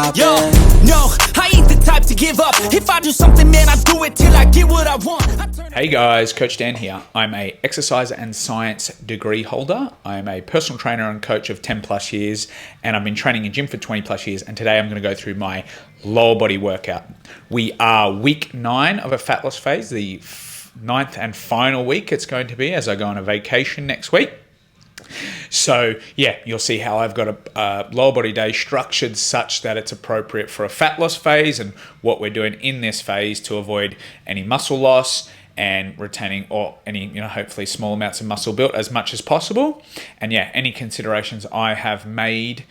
out Yo, there. no, I ain't the type to give up. If I do something, man, I do it till I get what I want. Hey guys, Coach Dan here. I'm a exercise and science degree holder. I'm a personal trainer and coach of 10 plus years, and I've been training in gym for 20 plus years. And today I'm going to go through my lower body workout. We are week 9 of a fat loss phase, the 9th and final week it's going to be as I go on a vacation next week. So yeah, you'll see how I've got a lower body day structured such that it's appropriate for a fat loss phase and what we're doing in this phase to avoid any muscle loss and retaining or any, hopefully small amounts of muscle built as much as possible. And yeah, any considerations I have made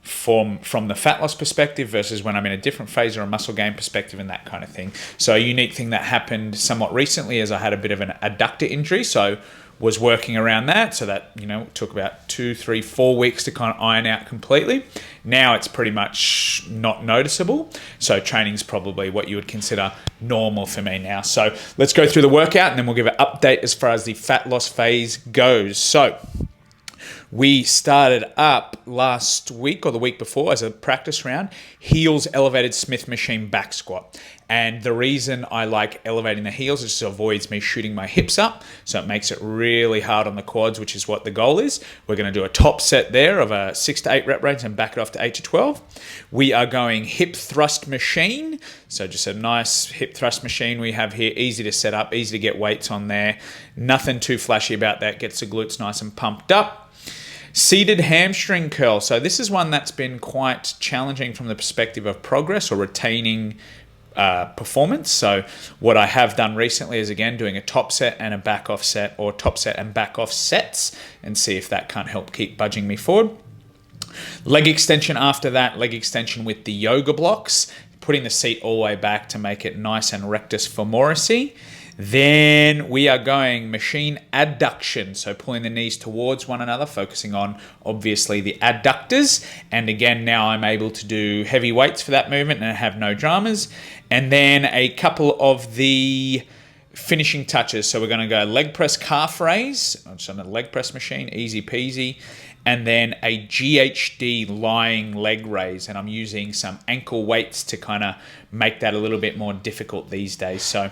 from the fat loss perspective versus when I'm in a different phase or a muscle gain perspective and that kind of thing. So a unique thing that happened somewhat recently is I had a bit of an adductor injury. So was working around that. So that, took about 2, 3, 4 weeks to kind of iron out completely. Now it's pretty much not noticeable. So training's probably what you would consider normal for me now. So let's go through the workout and then we'll give an update as far as the fat loss phase goes. So we started up last week or the week before as a practice round, heels elevated Smith machine back squat. And the reason I like elevating the heels is it avoids me shooting my hips up. So it makes it really hard on the quads, which is what the goal is. We're going to do a top set there of a 6 to 8 rep range and back it off to 8 to 12. We are going hip thrust machine. So just a nice hip thrust machine we have here. Easy to set up, easy to get weights on there. Nothing too flashy about that. Gets the glutes nice and pumped up. Seated hamstring curl. So this is one that's been quite challenging from the perspective of progress or retaining performance. So what I have done recently is again doing a top set and a back off set, or top set and back off sets, and see if that can't help keep budging me forward. Leg extension after that, leg extension with the yoga blocks, putting the seat all the way back to make it nice and rectus femoris. Then we are going machine adduction, so pulling the knees towards one another, focusing on obviously the adductors. And again, now I'm able to do heavy weights for that movement and have no dramas. And then a couple of the finishing touches. So we're going to go leg press calf raise. I'm just on a leg press machine, easy peasy. And then a GHD lying leg raise. And I'm using some ankle weights to kind of make that a little bit more difficult these days. So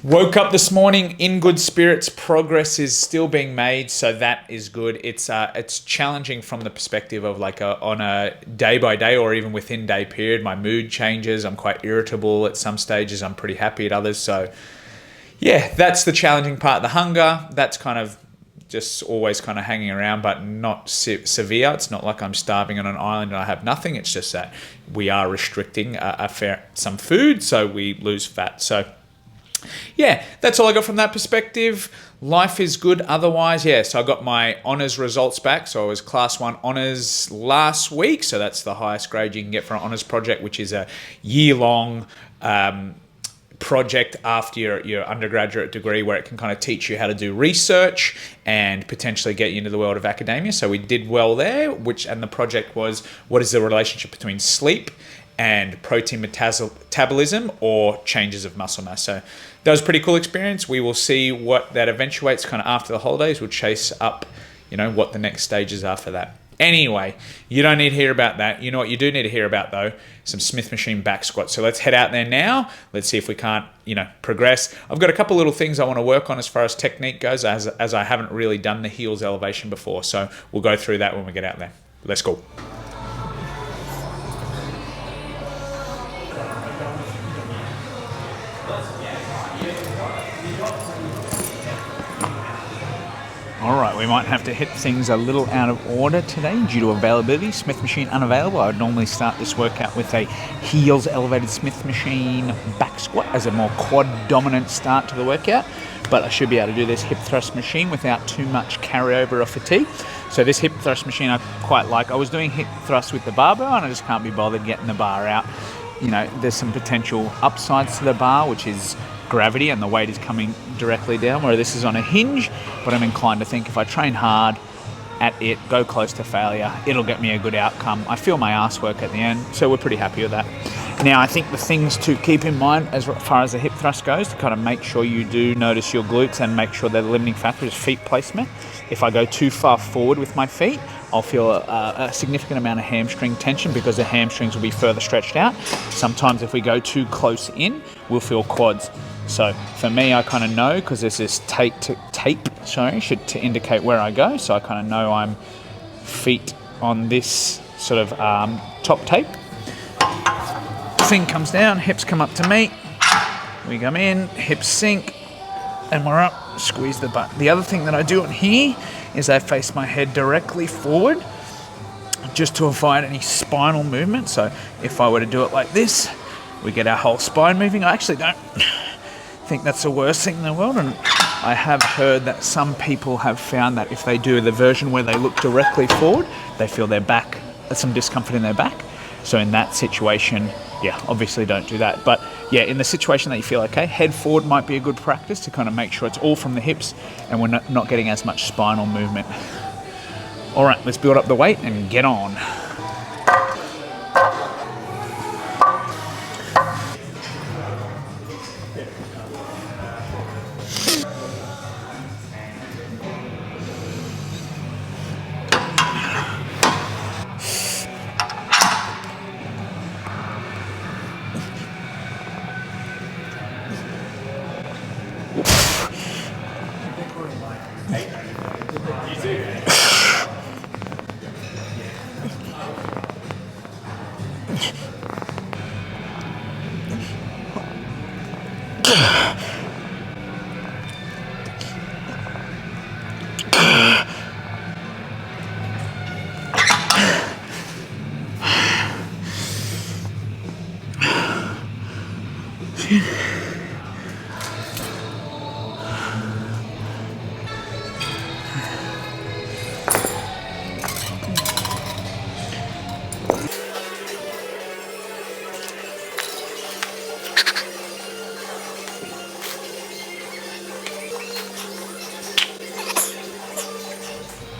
woke up this morning in good spirits. Progress is still being made, so that is good. It's challenging from the perspective of on a day by day or even within day period. My mood changes. I'm quite irritable at some stages. I'm pretty happy at others. So yeah, that's the challenging part. The hunger, that's kind of just always kind of hanging around, but not severe. It's not like I'm starving on an island and I have nothing. It's just that we are restricting some food, so we lose fat. So yeah, that's all I got from that perspective. Life is good otherwise. Yeah, so I got my honours results back. So I was class 1 honours last week. So that's the highest grade you can get for an honours project, which is a year-long project after your undergraduate degree, where it can kind of teach you how to do research and potentially get you into the world of academia. So we did well there, and the project was, what is the relationship between sleep and protein metabolism or changes of muscle mass. So that was a pretty cool experience. We will see what that eventuates kind of after the holidays. We'll chase up, what the next stages are for that. Anyway, you don't need to hear about that. You know what you do need to hear about though? Some Smith machine back squats. So let's head out there now. Let's see if we can't, progress. I've got a couple little things I want to work on as far as technique goes, as I haven't really done the heels elevation before. So we'll go through that when we get out there. Let's go. All right, we might have to hit things a little out of order today due to availability. Smith machine unavailable. I would normally start this workout with a heels elevated Smith machine back squat as a more quad dominant start to the workout, but I should be able to do this hip thrust machine without too much carryover or fatigue. So this hip thrust machine I quite like. I was doing hip thrust with the barbell and I just can't be bothered getting the bar out. There's some potential upsides to the bar, which is gravity and the weight is coming directly down, where this is on a hinge, but I'm inclined to think if I train hard at it, go close to failure, it'll get me a good outcome. I feel my ass work at the end, so we're pretty happy with that. Now, I think the things to keep in mind as far as the hip thrust goes, to kind of make sure you do notice your glutes and make sure they're the limiting factor, is feet placement. If I go too far forward with my feet, I'll feel a significant amount of hamstring tension because the hamstrings will be further stretched out. Sometimes if we go too close in, we'll feel quads. So for me, I kind of know, because there's this tape to indicate where I go. So I kind of know I'm feet on this sort of top tape. Thing comes down, hips come up to me. We come in, hips sink, and we're up. Squeeze the butt. The other thing that I do on here is I face my head directly forward just to avoid any spinal movement. So if I were to do it like this, we get our whole spine moving. I actually don't think that's the worst thing in the world, and I have heard that some people have found that if they do the version where they look directly forward, they feel their back, some discomfort in their back. So in that situation, yeah, obviously don't do that. But yeah, in the situation that you feel okay, head forward might be a good practice to kind of make sure it's all from the hips and we're not getting as much spinal movement. All right, let's build up the weight and get on.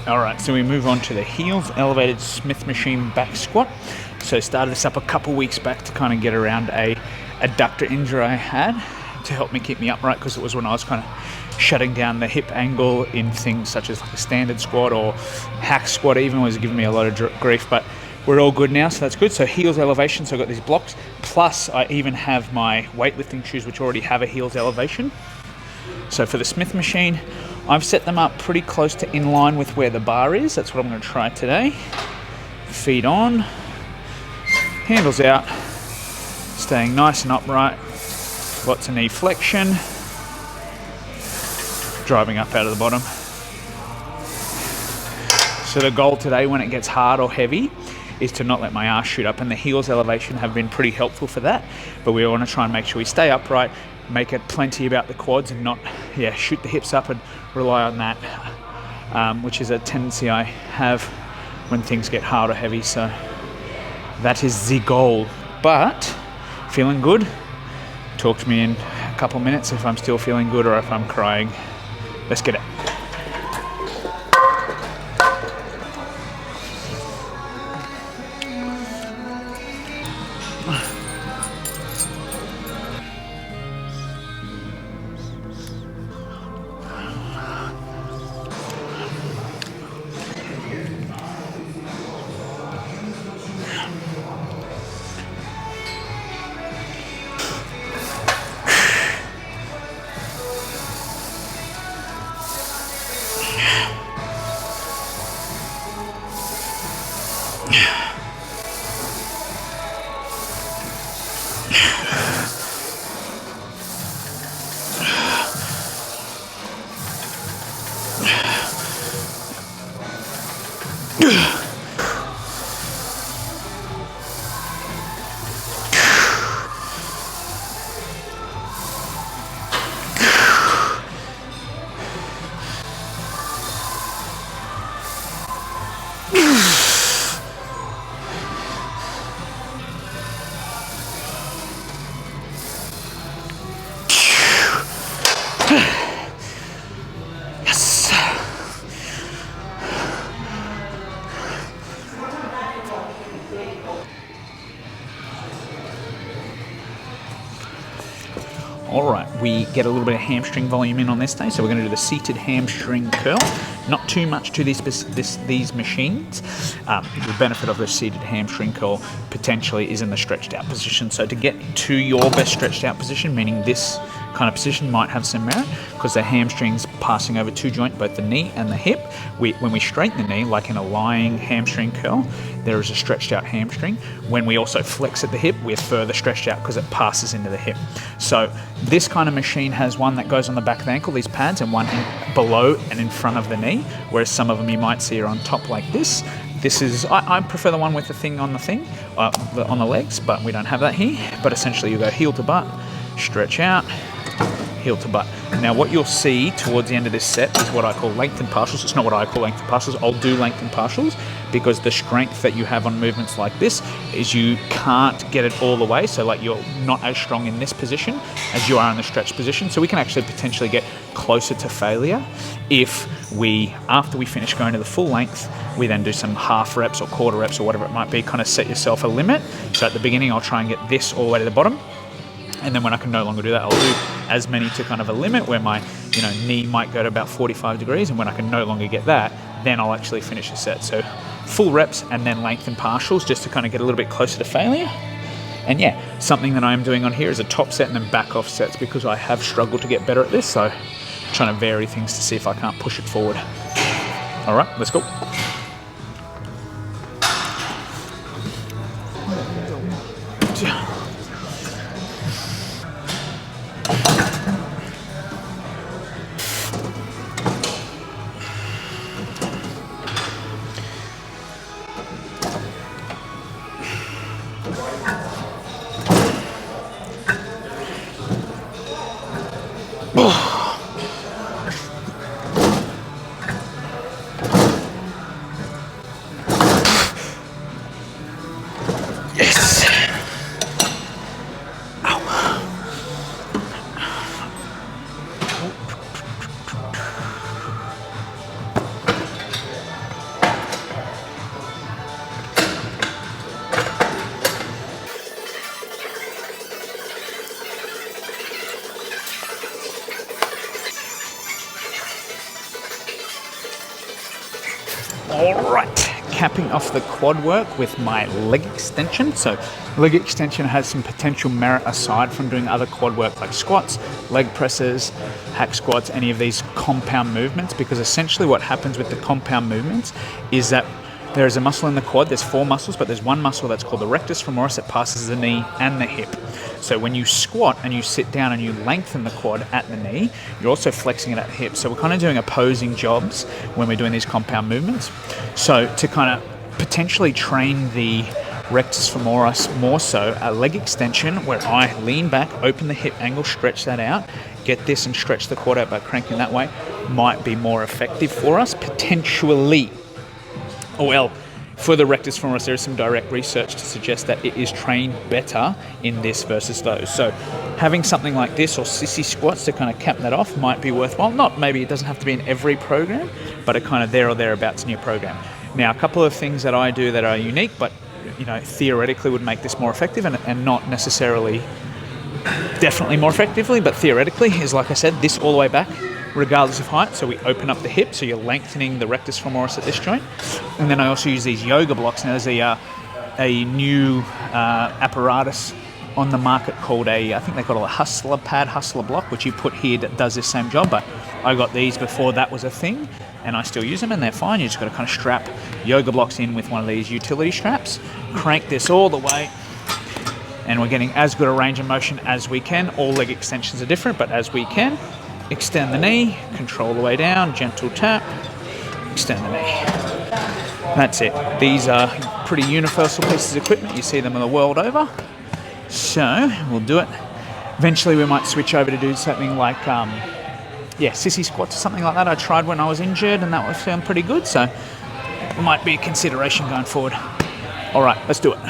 All right, so we move on to the heels elevated Smith machine back squat. So started this up a couple weeks back to kind of get around a adductor injury I had to help me keep me upright, because it was when I was kind of shutting down the hip angle in things such as like a standard squat or hack squat even was giving me a lot of grief, but we're all good now, so that's good. So heels elevation, so I've got these blocks, plus I even have my weightlifting shoes which already have a heels elevation. So for the Smith machine, I've set them up pretty close to in line with where the bar is. That's what I'm going to try today. Feet on, handles out, staying nice and upright, lots of knee flexion, driving up out of the bottom. So the goal today, when it gets hard or heavy, is to not let my ass shoot up, and the heels elevation have been pretty helpful for that. But we want to try and make sure we stay upright, make it plenty about the quads, and not shoot the hips up and rely on that, which is a tendency I have when things get hard or heavy. So that is the goal. But feeling good? Talk to me in a couple of minutes if I'm still feeling good or if I'm crying. Let's get it. All right, we get a little bit of hamstring volume in on this day, so we're going to do the seated hamstring curl. Not too much to these machines. The benefit of the seated hamstring curl potentially is in the stretched out position. So to get to your best stretched out position, meaning this kind of position might have some merit because the hamstring's passing over two joints, both the knee and the hip. When we straighten the knee, like in a lying hamstring curl, there is a stretched out hamstring. When we also flex at the hip, we're further stretched out because it passes into the hip. So this kind of machine has one that goes on the back of the ankle, these pads, and one below and in front of the knee, whereas some of them you might see are on top like this. This is, I prefer the one with the thing on the legs, but we don't have that here. But essentially you go heel to butt, stretch out, heel to butt. Now what you'll see towards the end of this set is what I call lengthened partials. It's not what I call lengthened partials. I'll do lengthened partials because the strength that you have on movements like this is you can't get it all the way. So like you're not as strong in this position as you are in the stretch position. So we can actually potentially get closer to failure if after we finish going to the full length, we then do some half reps or quarter reps or whatever it might be, kind of set yourself a limit. So at the beginning, I'll try and get this all the way to the bottom. And then when I can no longer do that, I'll do as many to kind of a limit where my knee might go to about 45 degrees. And when I can no longer get that, then I'll actually finish the set. So full reps and then lengthen partials just to kind of get a little bit closer to failure. And yeah, something that I am doing on here is a top set and then back off sets because I have struggled to get better at this. So trying to vary things to see if I can't push it forward. All right, let's go. Yes. Ow. All right. Capping off the quad work with my leg extension. So leg extension has some potential merit aside from doing other quad work like squats, leg presses, hack squats, any of these compound movements, because essentially what happens with the compound movements is that there is a muscle in the quad. There's four muscles, but there's one muscle that's called the rectus femoris that passes the knee and the hip. So when you squat and you sit down and you lengthen the quad at the knee, you're also flexing it at the hip. So we're kind of doing opposing jobs when we're doing these compound movements. So to kind of potentially train the rectus femoris more so, a leg extension where I lean back, open the hip angle, stretch that out, get this and stretch the quad out by cranking that way might be more effective for us, potentially. Well, for the rectus femoris, there is some direct research to suggest that it is trained better in this versus those. So having something like this or sissy squats to kind of cap that off might be worthwhile. Not maybe it doesn't have to be in every program, but a kind of there or thereabouts in your program. Now, a couple of things that I do that are unique, but theoretically would make this more effective and not necessarily definitely more effectively, but theoretically is, like I said, this all the way back, regardless of height. So we open up the hip, so you're lengthening the rectus femoris at this joint. And then I also use these yoga blocks. Now there's a new apparatus on the market called I think they call it a hustler block, which you put here that does this same job. But I got these before that was a thing, and I still use them, and they're fine. You just got to kind of strap yoga blocks in with one of these utility straps, crank this all the way, and we're getting as good a range of motion as we can. All leg extensions are different, but as we can. Extend the knee, control the way down, gentle tap, extend the knee. That's it. These are pretty universal pieces of equipment. You see them the world over. So we'll do it. Eventually we might switch over to do something like, sissy squats or something like that. I tried when I was injured and that would sound pretty good. So it might be a consideration going forward. All right, let's do it.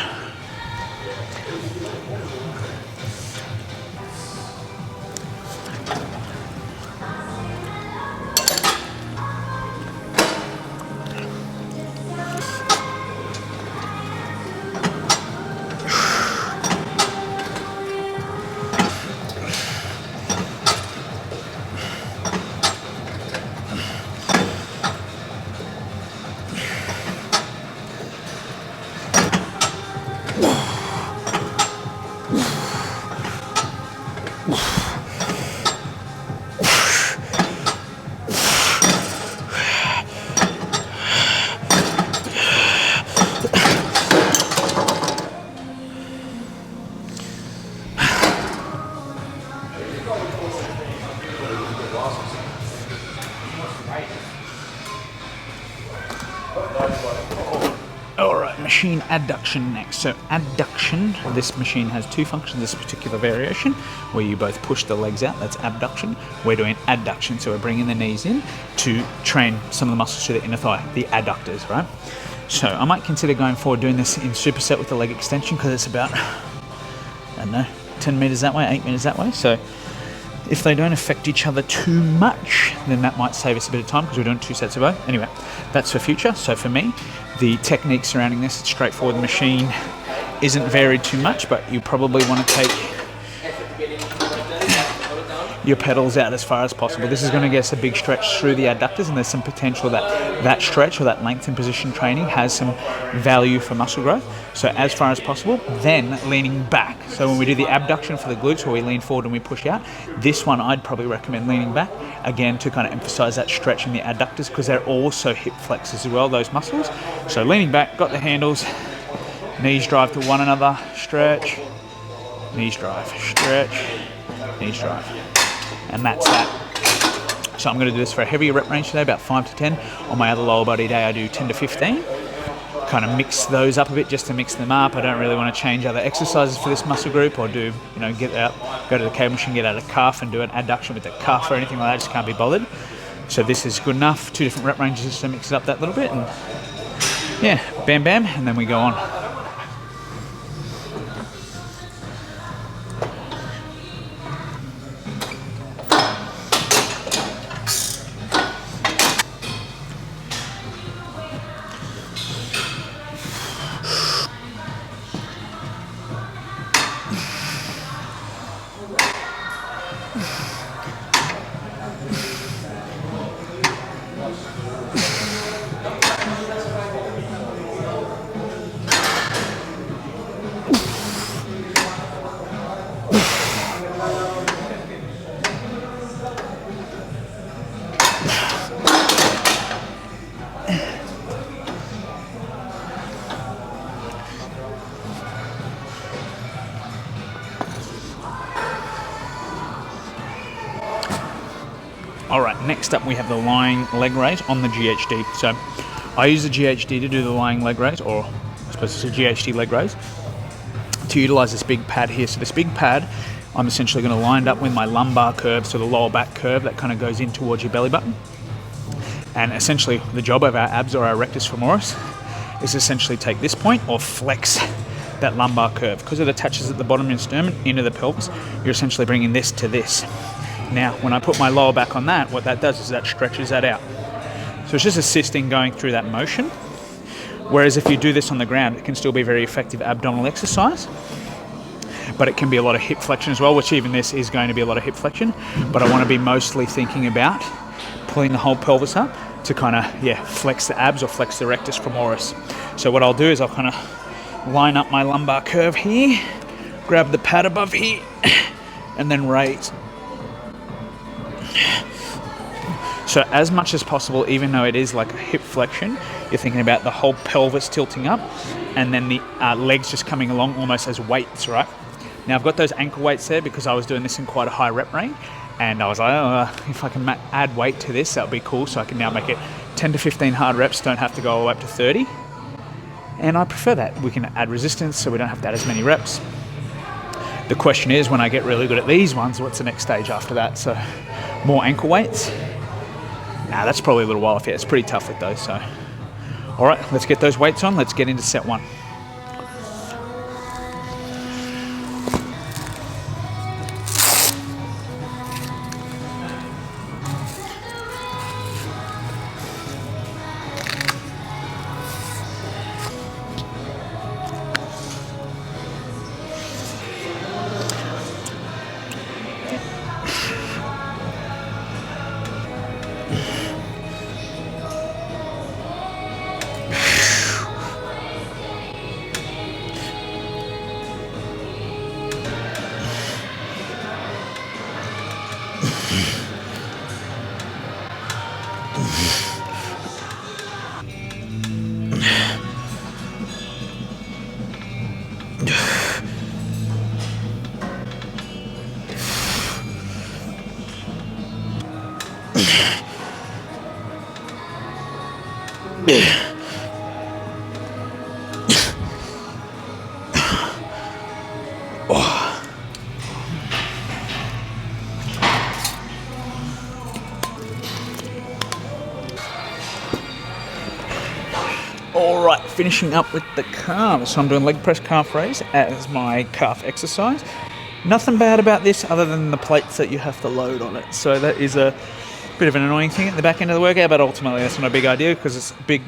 Alright, machine adduction next. So adduction, this machine has two functions, this particular variation, where you both push the legs out, that's abduction. We're doing adduction, so we're bringing the knees in to train some of the muscles to the inner thigh, the adductors, right? So I might consider going forward doing this in superset with the leg extension because it's about, I don't know, 10 meters that way, 8 meters that way. So if they don't affect each other too much, then that might save us a bit of time because we're doing 2 sets of both. Anyway, that's for future. So for me, the technique surrounding this, it's straightforward. The machine isn't varied too much, but you probably want to take your pedals out as far as possible. This is going to get us a big stretch through the adductors, and there's some potential that that stretch or that length and position training has some value for muscle growth. So as far as possible, then leaning back. So when we do the abduction for the glutes, where we lean forward and we push out, this one I'd probably recommend leaning back, again, to kind of emphasize that stretch in the adductors because they're also hip flexors as well, those muscles. So leaning back, got the handles, knees drive to one another, stretch, knees drive, stretch, knees drive. And that's that. So I'm going to do this for a heavier rep range today, about 5 to 10. On my other lower body day, I do 10 to 15. Kind of mix those up a bit just to mix them up. I don't really want to change other exercises for this muscle group or do, get out, go to the cable machine, get out a calf and do an adduction with the calf or anything like that. Just can't be bothered. So this is good enough. 2 different rep ranges just to mix it up that little bit. And yeah, bam, bam. And then we go on. Alright, next up we have the lying leg raise on the GHD. So I use the GHD to do the lying leg raise, or I suppose it's a GHD leg raise, to utilize this big pad here. So this big pad, I'm essentially going to line it up with my lumbar curve, so the lower back curve that kind of goes in towards your belly button. And essentially the job of our abs or our rectus femoris is essentially take this point or flex that lumbar curve. Because it attaches at the bottom of your sternum into the pelvis, you're essentially bringing this to this. Now, when I put my lower back on that, what that does is that stretches that out. So it's just assisting going through that motion. Whereas if you do this on the ground, it can still be a very effective abdominal exercise. But it can be a lot of hip flexion as well, which even this is going to be a lot of hip flexion. But I want to be mostly thinking about pulling the whole pelvis up to kind of, flex the abs or flex the rectus femoris. So what I'll do is I'll kind of line up my lumbar curve here, grab the pad above here, and then raise. So as much as possible, even though it is like a hip flexion, you're thinking about the whole pelvis tilting up and then the legs just coming along almost as weights, right? Now I've got those ankle weights there because I was doing this in quite a high rep range, and I was like, if I can add weight to this, that would be cool. So I can now make it 10 to 15 hard reps, don't have to go all the way up to 30. And I prefer that. We can add resistance so we don't have to add as many reps. The question is, when I get really good at these ones, what's the next stage after that? So more ankle weights. Nah, that's probably a little while off yet. It's pretty tough with those. So, all right, let's get those weights on. Let's get into set 1. All right, finishing up with the calves. So I'm doing leg press calf raise as my calf exercise. Nothing bad about this other than the plates that you have to load on it. So that is a bit of an annoying thing at the back end of the workout, but ultimately that's not a big idea because it's big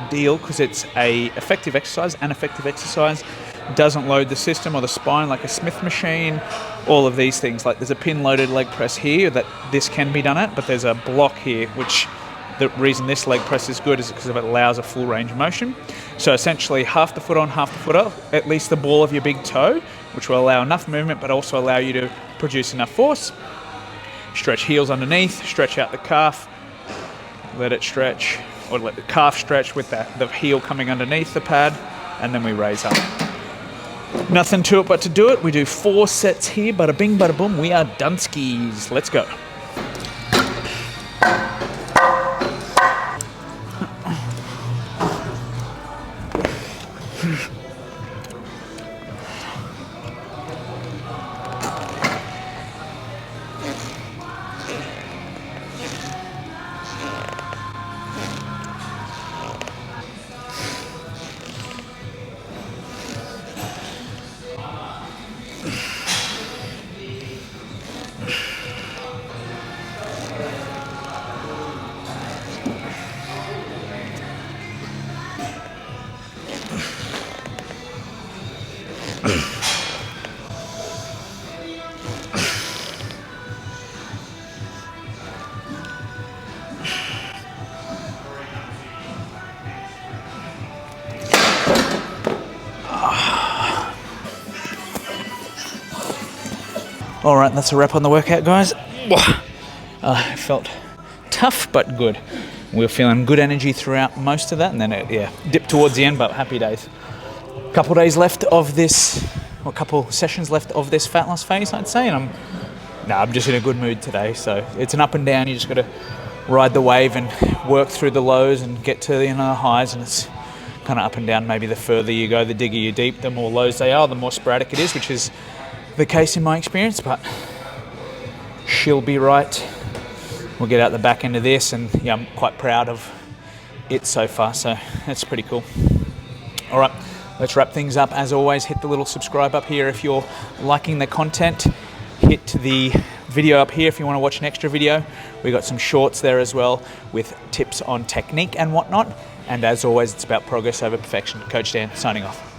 deal because it's a effective exercise. An effective exercise doesn't load the system or the spine like a Smith machine. All of these things, like there's a pin loaded leg press here that this can be done at, but there's a block here which the reason this leg press is good is because it allows a full range of motion. So essentially half the foot on, half the foot off, at least the ball of your big toe, which will allow enough movement but also allow you to produce enough force. Stretch heels underneath, stretch out the calf, let it stretch, or let the calf stretch with the heel coming underneath the pad, and then we raise up. Nothing to it but to do it. We do 4 sets here, bada bing, bada boom, we are dunskies. Let's go. All right, that's a wrap on the workout, guys. It felt tough but good. We were feeling good energy throughout most of that, and then it dipped towards the end, but happy days. A couple days left of this, or a couple sessions left of this fat loss phase, I'd say, and I'm just in a good mood today. So it's an up and down. You just got to ride the wave and work through the lows and get to the highs, and it's kind of up and down. Maybe the further you go, the digger you deep, the more lows they are, the more sporadic it is, which is the case in my experience, but she'll be right. We'll get out the back end of this, and yeah, I'm quite proud of it so far, so that's pretty cool. All right, let's wrap things up. As always, hit the little subscribe up here if you're liking the content. Hit the video up here if you want to watch an extra video. We got some shorts there as well with tips on technique and whatnot. And as always, it's about progress over perfection. Coach Dan signing off.